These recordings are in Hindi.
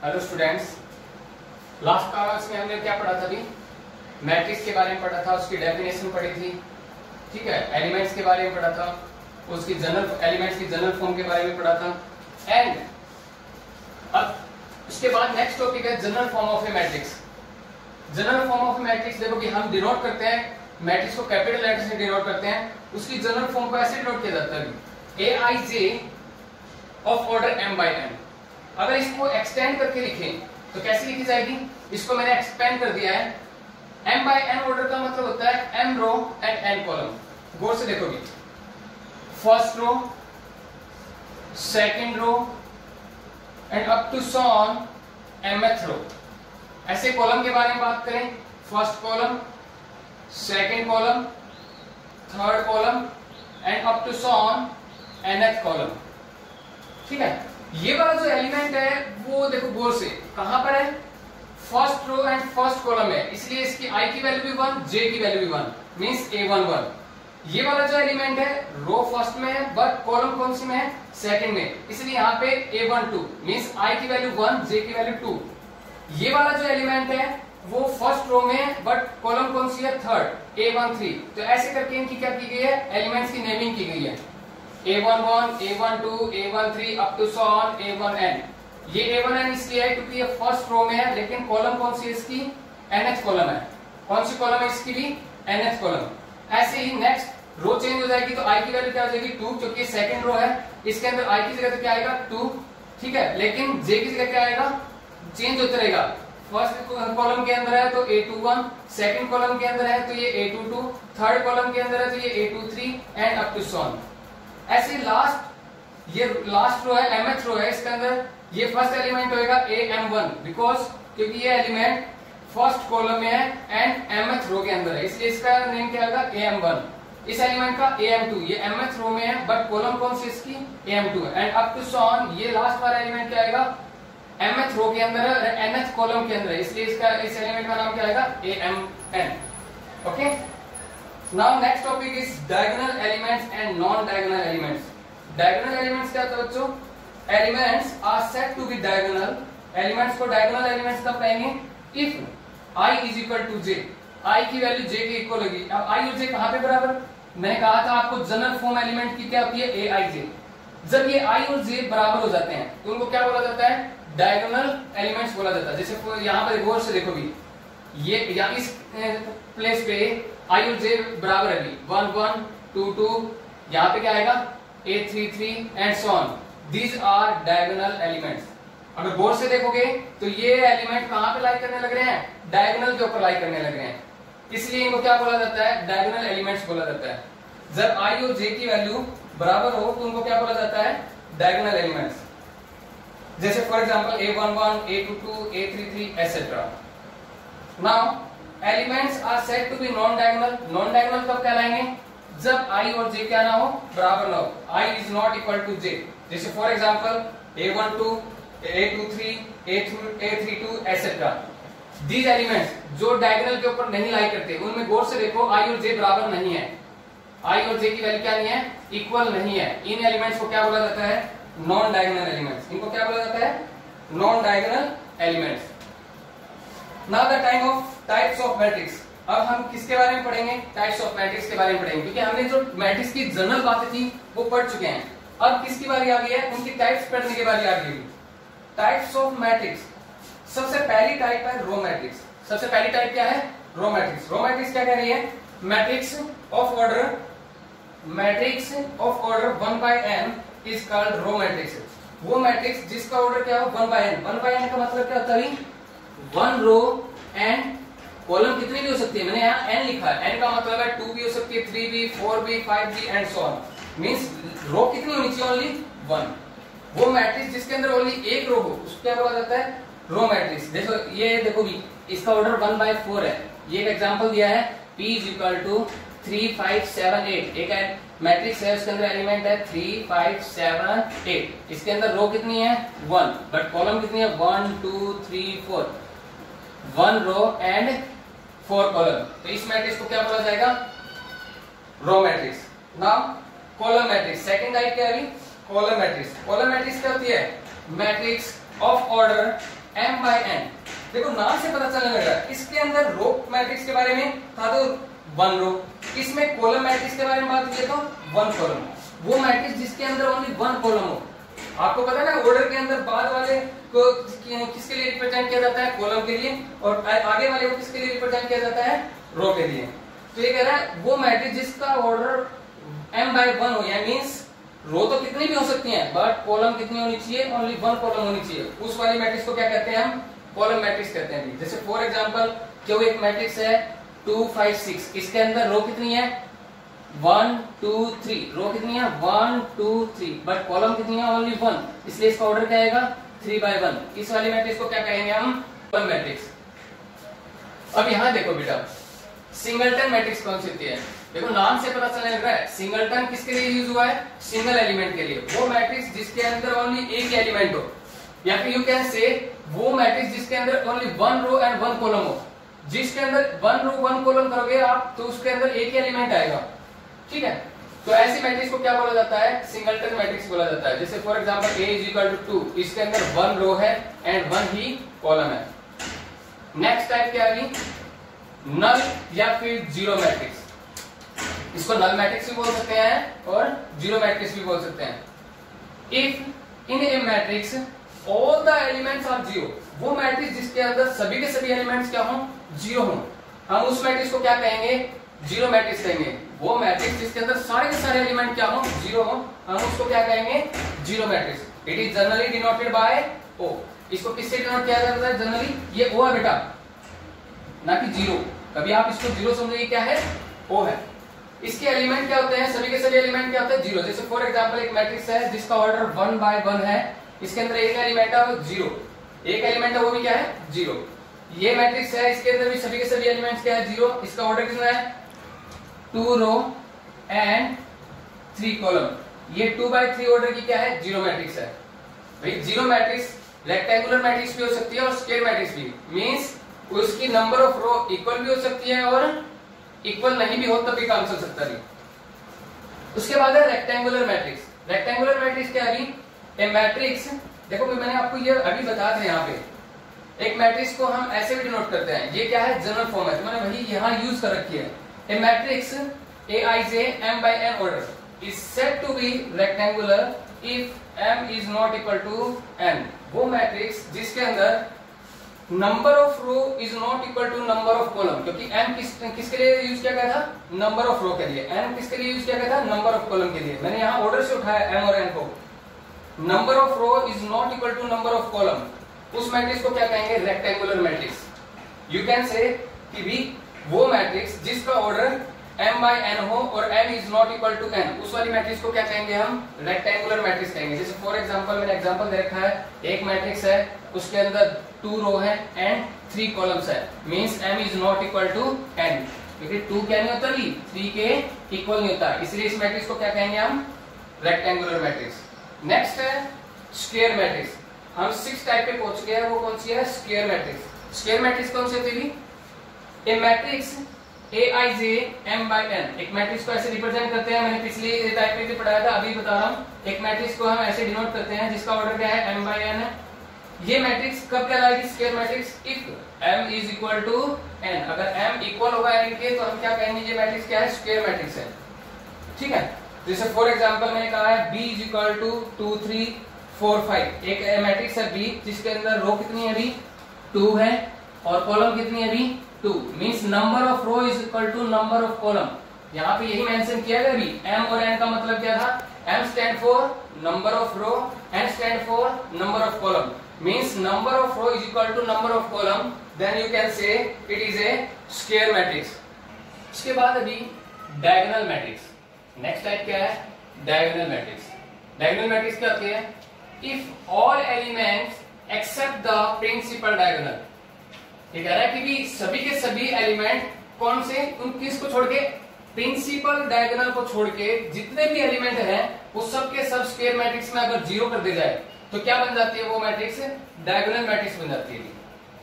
हेलो स्टूडेंट्स, लास्ट क्लास में हमने क्या पढ़ा था? अभी मैट्रिक्स के बारे में पढ़ा था, उसकी डेफिनेशन पढ़ी थी, ठीक है। एलिमेंट्स के बारे में पढ़ा था, उसकी जनरल एलिमेंट्स की जनरल फॉर्म के बारे में पढ़ा था। एंड अब उसके बाद नेक्स्ट टॉपिक है general form of A matrix. General form of A matrix देखो कि हम डिनोट करते हैं मैट्रिक्स को कैपिटल लेटर से डिनोट करते हैं, उसकी जनरल फॉर्म को ऐसे डिनोट किया जाता है A I J of order m by n। अगर इसको एक्सटेंड करके लिखें तो कैसे लिखी जाएगी? इसको मैंने एक्सपेंड कर दिया है। m by n ऑर्डर का मतलब होता है m row and n column. गौर से देखोगे, first row, second row and up to so on mth row. ऐसे कॉलम के बारे में बात करें, first column, second column, third column and up to so on nth column, ठीक है। ये वाला जो एलिमेंट है वो देखो गौर से कहां पर है? First row and first column है, इसलिए इसकी i की वैल्यू भी 1, j की वैल्यू भी 1, मींस a11। ये वाला जो एलिमेंट है रो फर्स्ट में है बट कॉलम कौन सी में है? सेकंड में, इसलिए यहाँ पे a12 मींस i की वैल्यू 1, j की वैल्यू 2। ये वाला जो एलिमेंट है वो फर्स्ट रो में है बट कॉलम कौन सी है? Third, a13। तो ऐसे करके इनकी क्या की गई है? एलिमेंट्स की नेमिंग की गई है, a11, a12, a13 up to so on a1n। ये a1n इसलिए है क्योंकि ये फर्स्ट रो में है, लेकिन कॉलम कौन सी है इसकी? nth कॉलम है। कौन सी कॉलम है इसकी भी? nth column. ऐसे ही नेक्स्ट रो चेंज हो जाएगी तो i की वैल्यू क्या हो जाएगी? 2, क्योंकि सेकंड रो है, इसके अंदर i की जगह तो क्या आएगा? 2, ठीक है। लेकिन j की जगह क्या आएगा? चेंज होता रहेगा। फर्स्ट कॉलम के अंदर है तो a21, सेकंड कॉलम के अंदर है तो ये a22, थर्ड कॉलम के अंदर है तो ये a23 and up to so on. ऐसे लास्ट, ये लास्ट रो है, mth रो है, इसके अंदर ये फर्स्ट एलिमेंट होएगा am1 बिकॉज क्योंकि ये एलिमेंट फर्स्ट कॉलम में है एंड mth रो के अंदर है, इसलिए इसका नेम क्या होगा? am1। इस एलिमेंट का am2, ये mth रो में है बट कॉलम कौन सी इसकी? am2 and up to so on. ये लास्ट वाला एलिमेंट क्या आएगा? mth रो के अंदर है, nth कॉलम के अंदर है, इसलिए इसका इस एलिमेंट का नाम क्या आएगा? amn। Okay, now next topic is diagonal elements and non diagonal elements. Diagonal elements क्या होता है बच्चों? Elements are said to be diagonal. Elements को डायगोनल एलिमेंट्स कब कहेंगे? If i is equal to j, i की वैल्यू j के इक्वल होगी। अब i और j कहां पे बराबर? मैंने कहा था आपको जनरल फॉर्म एलिमेंट की क्या होती है? a i j। जब ये i और j बराबर हो जाते हैं तो उनको क्या बोला जाता है? डायगोनल एलिमेंट्स बोला जाता है। जैसे यहाँ पर गौर से देखो भी, ये या इस प्लेस पे i और j बराबर है, 1 1 2 2, यहाँ पे क्या आएगा? a33 and so on. These are diagonal elements. अगर गौर से देखोगे तो ये एलिमेंट कहाँ पे लाई करने लग रहे हैं? डायगोनल के ऊपर लाई करने लग रहे हैं, इसलिए इनको क्या बोला जाता है? डायगोनल एलिमेंट्स बोला जाता है। जब i और j की वैल्यू बराबर हो तो उनको क्या बोला जाता है? Diagonal elements. जैसे for example a11, a22, a33 etcetera. Now elements are said to be non diagonal. Non diagonal कब कहलाएंगे? जब i और j क्या ना हो? बराबर ना हो, i is not equal to j। जैसे for example a12, a23, a32 etcetera. दीज एलिमेंट्स जो डायगोनल के ऊपर नहीं लाई करते उनमें गौर से देखो i और j बराबर नहीं है, i और j की वैल्यू क्या नहीं है? इक्वल नहीं है। इन एलिमेंट्स को क्या बोला जाता है? Non diagonal elements. इनको क्या बोला जाता है? Non diagonal elements. Now the time of types of matrix. अब हम किसके बारे में पढ़ेंगे? टाइप्स ऑफ मैट्रिक्स के बारे में पढ़ेंगे, क्योंकि हमने जो मैट्रिक्स की जनरल बातें थी वो पढ़ चुके हैं। अब किसकी बारी आ गई है? उनकी टाइप्स पढ़ने की बारी आ गई। Types of matrix. सबसे पहली टाइप है रो मैट्रिक्स। सबसे पहली टाइप क्या है? Row matrix. रो मैट्रिक्स क्या कह रही है? Matrix of order 1 by n is called row matrix. वो मैट्रिक्स जिसका ऑर्डर क्या हो? 1 by n। 1 by n का मतलब क्या होता है? 1 रो एंड कॉलम कितनी भी हो सकती है। मैंने यहाँ n लिखा है, n का मतलब है 2 भी हो सकती है, 3 भी, 4 भी, 5 भी एंड सो ऑन। मींस रो कितनी होनी चाहिए? ओनली 1। वो मैट्रिक्स जिसके अंदर ओनली एक रो हो उसको क्या बोला जाता है? Row matrix. देखो ये देखो भी, इसका ऑर्डर 1 by 4 है। ये एक एग्जांपल दिया है, p इज इक्वल टू 3 5 7 8। एक मैट्रिक्स है, उसके अंदर एलिमेंट है 3 5 7 8। इसके अंदर रो कितनी है? 1, बट कॉलम कितनी है? 1 2 3 4। 1 रो एंड 4 कॉलम। तो इस मैट्रिक्स को क्या बोला जाएगा? Row matrix. Now column matrix. Second type क्या है? Column matrix. कॉलम मैट्रिक्स क्या होती है? Matrix of order m by n। देखो नाम से पता चलने लगा, इसके अंदर रो मैट्रिक्स के बारे में था तो 1 रो, इसमें कॉलम मैट्रिक्स के बारे में बात की तो 1 कॉलम। वो मैट्रिक्स जिसके अंदर ओनली 1 कॉलम हो। आपको पता है ना ऑर्डर के अंदर बाद वाले को किसके लिए रिप्रेजेंट किया जाता है, कॉलम के लिए, और आगे वाले को किसके लिए रिप्रेजेंट किया जाता है, रो के लिए। तो ये कह रहा है वो मैट्रिक्स जिसका ऑर्डर m by 1 हो, या मींस रो तो कितनी भी हो सकती हैं बट कॉलम कितनी होनी चाहिए, ओनली 1 कॉलम होनी चाहिए। उस वाली मैट्रिक्स को क्या कहते हैं, हम कॉलम मैट्रिक्स कहते हैं। जैसे फॉर एग्जांपल क्यों एक मैट्रिक्स है 2 5 6, इसके अंदर रो कितनी है 1 2 3, रो कितनी है 1 2 3, बट कॉलम कितनी है ओनली 1, इसलिए इसका ऑर्डर क्या आएगा 3 by 1। इस वाली मैट्रिक्स को क्या कहेंगे हम, कॉलम मैट्रिक्स। अब यहां देखो बेटा सिंगलटन मैट्रिक्स कौन सी होती है। देखो नाम से पता चलने लग रहा है सिंगलटन किसके लिए यूज हुआ है, सिंगल एलिमेंट के लिए। वो मैट्रिक्स जिसके अंदर ओनली एक ही एलिमेंट हो, या फिर यू कैन से वो मैट्रिक्स जिसके अंदर ओनली 1 रो एंड 1 कॉलम हो। जिसके अंदर 1 रो 1 कॉलम करोगे आप तो उसके अंदर एक ही एलिमेंट आएगा, ठीक है। तो ऐसी मैट्रिक्स को क्या बोला जाता है, सिंगलटन मैट्रिक्स बोला जाता है। जैसे फॉर एग्जांपल A = 2, इसके अंदर 1 रो है एंड 1 ही कॉलम है। नेक्स्ट टाइप क्या है, नल या फिर जीरो मैट्रिक्स। इसको नल मैट्रिक्स भी बोल सकते हैं और जीरो मैट्रिक्स भी बोल सकते हैं। If in a matrix all the elements are zero, वो मैट्रिक्स जिसके अंदर सभी के सभी एलिमेंट्स क्या हो, जीरो हो, हम उस मैट्रिक्स को क्या कहेंगे, जीरो मैट्रिक्स कहेंगे। वो मैट्रिक्स जिसके अंदर सारे के सारे एलिमेंट क्या हो, जीरो हो, हम उसको क्या कहेंगे, zero matrix. It is generally denoted by O। इसको किससे डिनोट किया जाता है जनरली, ये O है बेटा, ना कि जीरो। कभी आप इसको जीरो समझिए, क्या है, O है। इसके एलिमेंट क्या होते हैं, सभी के सभी एलिमेंट क्या होते हैं, जीरो। जैसे फॉर एग्जांपल एक मैट्रिक्स है जिसका ऑर्डर 1 by 1 है, इसके अंदर एक एलिमेंट है वो जीरो, एक एलिमेंट है वो भी क्या है, जीरो। ये मैट्रिक्स है, इसके अंदर भी सभी के सभी एलिमेंट्स क्या है, जीरो। इसका ऑर्डर कितना है 2 रो एंड 3 कॉलम। ये 2 by 3 ऑर्डर की क्या है, जीरो मैट्रिक्स है। भाई जीरो मैट्रिक्स रेक्टेंगुलर मैट्रिक्स भी हो सकती है और स्क्वायर मैट्रिक्स भी, मींस उसकी नंबर ऑफ रो इक्वल भी हो सकती है और इक्वल नहीं भी हो तब भी काम चल सकता है। उसके बाद है रेक्टेंगुलर मैट्रिक्स। रेक्टेंगुलर मैट्रिक्स क्या है, ए मैट्रिक्स, देखो मैंने आपको ये अभी बता दें, यहाँ पे एक मैट्रिक्स को हम ऐसे भी डिनोट करते हैं, ये क्या है जनरल फॉर्म है, तो मैंने वही यहाँ यूज कर रखी है। A matrix Aij m by n order is said to be rectangular if m is not equal to n। वो मैट्रिक्स जिसके अंदर number of row is not equal to number of column, क्योंकि m किसके लिए यूज किया गया था, नंबर ऑफ रो के लिए, n किसके लिए यूज किया गया था, नंबर ऑफ कॉलम के लिए। मैंने यहाँ ऑर्डर से उठाया m और n को। Number of row is not equal to number of column, उस मैट्रिक्स को क्या कहेंगे, रेक्टेंगुलर मैट्रिक्स। यू कैन से कि भी वो मैट्रिक्स जिसका ऑर्डर m by n हो और m is not equal to n, उस वाली मैट्रिक्स को क्या कहेंगे, हम रेक्टेंगुलर मैट्रिक्स कहेंगे। जैसे फॉर एग्जांपल मैंने एग्जांपल दे रखा है, एक मैट्रिक्स है उसके अंदर 2 रो है एंड 3 कॉलम्स है, means m is not equal to n, क्योंकि 2 क्या नहीं होता, 3 के इक्वल नहीं होता, इसलिए इस मैट्रिक्स को क्या कहेंगे, हम रेक्टेंगुलर मैट्रिक्स। नेक्स्ट है स्क्वायर मैट्रिक्स। हम 6 टाइप पे पहुंच गए हैं, वो कौन सी है, स्क्वायर मैट्रिक्स। स्क्वायर मैट्रिक्स कौन सी होती है, a matrix Aij m by n, एक मैट्रिक्स को ऐसे रिप्रेजेंट करते हैं, मैंने पिछली टाइप में भी पढ़ाया था, अभी बता रहा हूँ। एक मैट्रिक्स को हम ऐसे डिनोट करते हैं जिसका ऑर्डर क्या है, m by n है। ये मैट्रिक्स कब कहलाएगी, square matrix, if m is equal to n। अगर m इक्वल होगा n के तो हम क्या कहेंगे, ये मैट्रिक्स क्या है, स्क्वायर मैट्रिक्स है, ठीक है। जैसे फॉर एग्जांपल मैंने कहा है b इज इक्वल टू 2 3 4 5, एक मैट्रिक्स है b जिसके अंदर रो कितनी है, अभी 2 है और कॉलम कितनी है, अभी 2, means number of row is equal to number of column. यहाँ पे यही मेंशन किया गया अभी, m और n का मतलब क्या था, m stand for number of row, n stand for number of column, means number of row is equal to number of column, then you can say it is a square matrix. उसके बाद अभी डायगोनल मैट्रिक्स। नेक्स्ट टाइप क्या है, डायगोनल मैट्रिक्स। डायगोनल मैट्रिक्स क्या होती है, if all elements except the principal diagonal. ये कह रहा है कि भी सभी के सभी एलिमेंट कौन से, उन किसको छोड़ के, प्रिंसिपल डायगोनल को छोड़ के जितने भी एलिमेंट हैं वो सब के सब स्क्वायर मैट्रिक्स में अगर जीरो कर दिया जाए तो क्या बन जाती है, वो मैट्रिक्स डायगोनल मैट्रिक्स बन जाती है।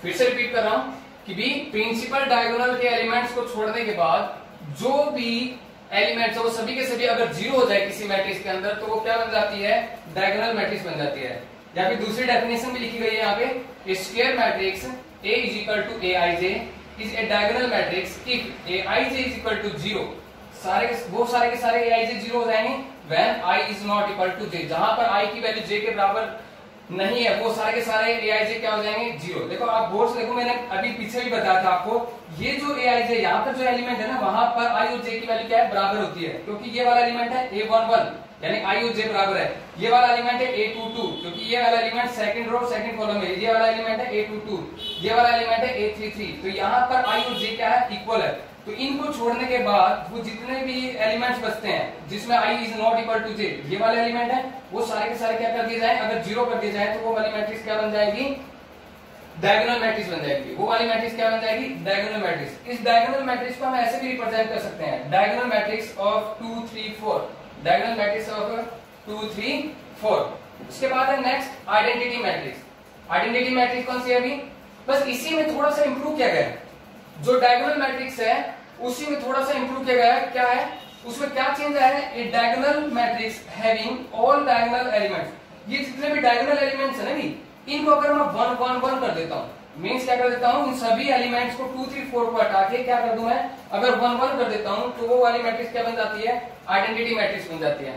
फिर से रिपीट कर रहा हूं कि भी प्रिंसिपल डायगोनल के एलिमेंट्स को छोड़ने के बाद जो भी एलिमेंट्स है वो सभी के सभी अगर जीरो हो जाए किसी मैट्रिक्स के अंदर तो वो क्या बन जाती है, डायगोनल मैट्रिक्स बन जाती है। या फिर दूसरी डेफिनेशन भी लिखी गई है यहाँ पे, square matrix A is equal to Aij is a diagonal matrix if Aij is equal to 0, सारे के सारे Aij 0 हो जाएंगे when I is not equal to j, जहां पर I की वैल्यू j के बराबर नहीं है वो सारे के सारे Aij क्या हो जाएंगे 0। देखो आप गौर से देखो, मैंने अभी पीछे भी बताया था आपको, ये जो Aij यहाँ पर जो एलिमेंट है ना, वहां पर I और j की वैल्यू क्या है, बराबर होती है, क्योंकि ये वाला एलिमेंट है A11 यानी I और j बराबर है, ये वाला एलिमेंट है A22 क्योंकि ये वाला element second row second column में, ये वाला एलिमेंट है A22, ये वाला एलिमेंट है A33, तो यहाँ पर I और j क्या है, इक्वल है। तो इनको छोड़ने के बाद वो जितने भी एलिमेंट्स बचते हैं जिसमें I is not equal to j, ये वाले एलिमेंट है, वो सारे के सारे क्या कर दिए जाए, अगर 0 कर दिए जाए तो वो वाली मैट्रिक्स क्या बन जाएगी, डायगोनल मैट्रिक्स बन जाएगी। वो वाली मैट्रिक्स क्या बन जाएगी, डायगोनल मैट्रिक्स। इस डायगोनल मैट्रिक्स को हम ऐसे भी रिप्रेजेंट कर सकते हैं, diagonal matrix of 2 3 4, diagonal matrix of 2 3 4। उसके बाद है next identity matrix. Identity matrix कौन सी है, अभी बस इसी में थोड़ा सा इंप्रूव किया गया है, जो डायगोनल मैट्रिक्स है उसी में थोड़ा सा इंप्रूव किया गया है। क्या है उसमें, क्या चेंज आया है, a diagonal matrix having all diagonal elements, ये जितने भी डायगोनल एलिमेंट्स है ना भी, इनको अगर मैं 1 1 1 कर देता हूँ, मीन्स क्या कर देता हूँ, इन सभी एलिमेंट्स को 2 3 4 को हटा के क्या कर दूं मैं, अगर 1 1 कर देता हूँ तो वो वाली मैट्रिक्स क्या बन जाती है, आइडेंटिटी मैट्रिक्स बन जाती है।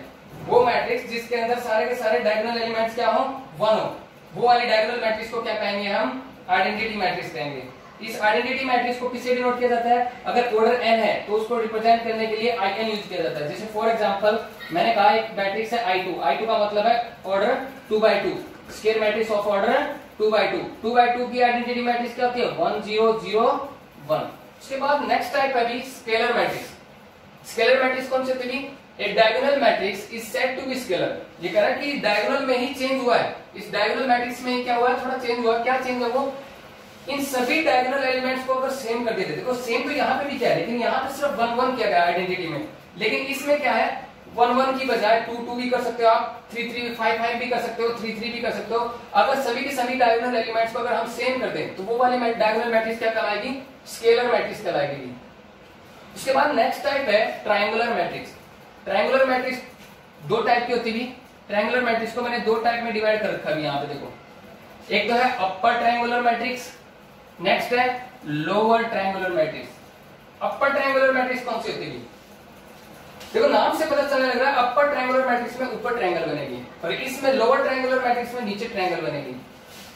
वो मैट्रिक्स जिसके अंदर सारे के सारे डायगोनल एलिमेंट्स क्या हो, 1 हो, वो वाली डायगोनल मैट्रिक्स को क्या कहेंगे हम, आइडेंटिटी मैट्रिक्स कहेंगे। इस आइडेंटिटी मैट्रिक्स को किससे डिनोट किया जाता है, अगर ऑर्डर n है तो उसको रिप्रेजेंट करने के लिए in यूज किया जाता है। जैसे फॉर एग्जांपल मैंने कहा एक मैट्रिक्स है I2 का मतलब है order 2/2, square matrix of order 2/2, 2/2 की आइडेंटिटी मैट्रिक्स क्या होती है, 1 0 0 1। उसके बाद नेक्स्ट टाइप है स्केलर मैट्रिक्स। स्केलर मैट्रिक्स कौन से थे, एक diagonal matrix is said to be scalar, ये कह रहा है कि डायगोनल में ही चेंज हुआ है, इस डायगोनल मैट्रिक्स में क्या हुआ है, थोड़ा चेंज हुआ। क्या चेंज है वो, इन सभी डायगोनल एलिमेंट्स को अगर सेम कर देते, देखो सेम तो यहाँ पे भी क्या है, लेकिन यहाँ पे सिर्फ 1 1 किया गया आइडेंटिटी में, लेकिन इसमें क्या है 1 1 की बजाय 2 2 भी कर सकते हो आप, 3 3 5 5 भी कर सकते हो, 3 3 भी कर सकते हो। अगर सभी के सभी डायगोनल एलिमेंट्स को अगर हम सेम कर दें तो वो वाली डायगोनल मैट्रिक्स क्या कहलाएगी, स्केलर मैट्रिक्स कहलाएगी। उसके बाद नेक्स्ट टाइप है ट्रायंगुलर मैट्रिक्स। ट्रायंगुलर मैट्रिक्स दो टाइप की होती है। ट्रायंगुलर मैट्रिक्स को मैंने दो टाइप में डिवाइड कर रखा है यहाँ पे, देखो एक तो है अपर ट्रायंगुलर मैट्रिक्स, नेक्स्ट है लोअर ट्रायंगुलर मैट्रिक्स। अपर ट्रायंगुलर मैट्रिक्स कौन सी होती है, देखो नाम से पता चलने लग रहा है अपर ट्रायंगुलर मैट्रिक्स में ऊपर ट्रायंगल बनेगी और इसमें लोअर ट्रायंगुलर मैट्रिक्स में नीचे ट्रायंगल बनेगी।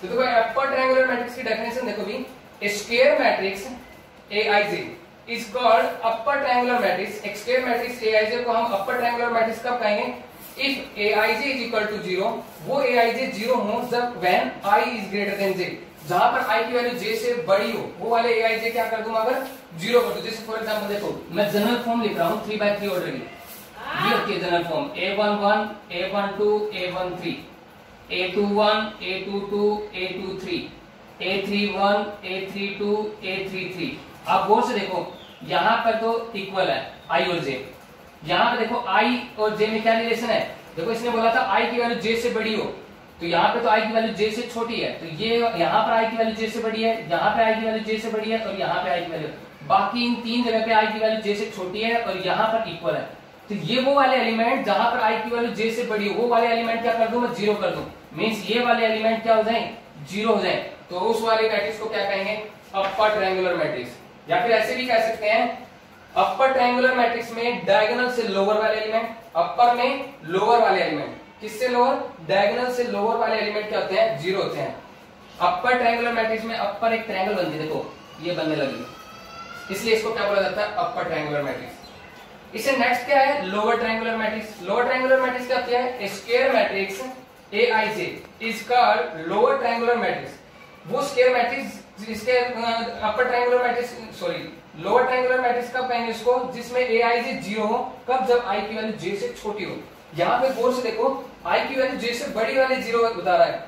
तो देखो अपर ट्रायंगुलर मैट्रिक्स की डेफिनेशन देखो भी, a square matrix Aij is called upper triangular matrix. एक स्क्वायर मैट्रिक्स Aij को हम अपर ट्रायंगुलर मैट्रिक्स कब कहेंगे, if Aij is equal to 0, वो Aij 0 हो जब when I is greater than j, जहां पर I की वैल्यू j से बड़ी हो वो वाले Aij क्या कर दूं, अगर 0 कर दूं। जैसे फॉर एग्जांपल देखो मैं जनरल फॉर्म लिख रहा हूं 3/3 ऑर्डर की, ये होती है general form A11 A12 A13 A21 A22 A23 A31 A32 A33। आप गौर से देखो यहाँ पर तो इक्वल है I और j, यहाँ पे देखो I और j में क्या रिलेशन है, देखो इसने बोला था I की वैल्यू j से बड़ी हो, तो यहाँ पे तो I की वैल्यू j से छोटी है, तो ये यहाँ पर I की वैल्यू j से बड़ी है, यहाँ पे I की वैल्यू j से बड़ी है और यहाँ पे I की वैल्यू, बाकी इन तीन जगह पे I की वैल्यू j से छोटी है और यहाँ पर इक्वल है। तो ये वो वाले एलिमेंट जहां पर I की वैल्यू j से बड़ी हो वो वाले एलिमेंट क्या कर दूं, मैं 0 कर दूं, मींस ये वाले एलिमेंट क्या हो जाए, 0 हो जाए, तो उस वाले मैट्रिक्स को क्या कहेंगे, अपर ट्रायंगुलर मैट्रिक्स। या फिर ऐसे भी कह सकते हैं अपर ट्रायंगुलर मैट्रिक्स में डायगोनल से लोअर वाले एलिमेंट, अपर में लोअर वाले एलिमेंट, किससे लोअर, डायगोनल से लोअर वाले एलिमेंट क्या होते हैं, 0 होते हैं। अपर ट्रायंगुलर मैट्रिक्स में अपर एक ट्रायंगल बनती है, देखो ये बनने लगी, इसलिए इसको क्या बोला जाता है, अपर ट्रायंगुलर मैट्रिक्स। इसे नेक्स्ट क्या है, lower triangular matrix. Lower triangular matrix क्या होती है, square matrix Aij is called lower triangular matrix. वो स्क्वायर मैट्रिक्स जिसके अपर triangular matrix, sorry lower triangular matrix कब कहेंगे इसको, जिसमें Aij 0 हो, कब, जब I की वैल्यू j से छोटी हो। यहाँ पे गौर से देखो I की वैल्यू j से बड़ी वाले 0 बता रहा है,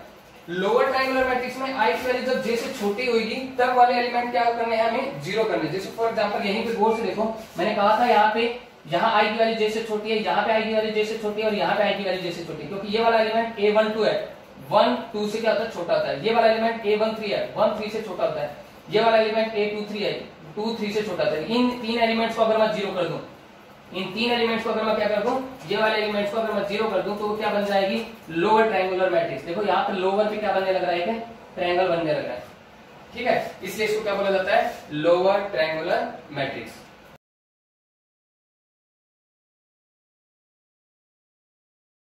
लोअर ट्रायंगुलर मैट्रिक्स में I की वैल्यू जब j से छोटी होगी तब वाले एलिमेंट क्या करने हैं, हमें 0 करने। जैसे फॉर एग्जांपल यहीं पे गौर से देखो, मैंने कहा था यहाँ पे, यहाँ I की वैल्यू j से छोटी है, यहाँ पे I की वैल्यू j से छोटी है और यहाँ पे I की वैल्यू j से छोटी है, क्योंकि ये वाला एलिमेंट A12 है, 1 2 से क्या होता है, छोटा होता है। ये वाला एलिमेंट A13 है, 1 3 से छोटा होता है। ये वाला एलिमेंट A23 है, 2 3 से छोटा होता है। इन तीन एलिमेंट्स को अगर मैं 0 कर दूं इन तीन एलिमेंट्स को अगर मैं क्या कर दूं, ये वाले एलिमेंट्स को अगर मैं 0 कर दूं तो क्या बन जाएगी, लोअर ट्रायंगुलर मैट्रिक्स। देखो यहाँ पे लोअर पे क्या बनने लग रहा है, ट्रायंगल बनने लग रहा है, ठीक है, इसलिए इसको क्या बोला जाता है, लोअर ट्रायंगुलर मैट्रिक्स।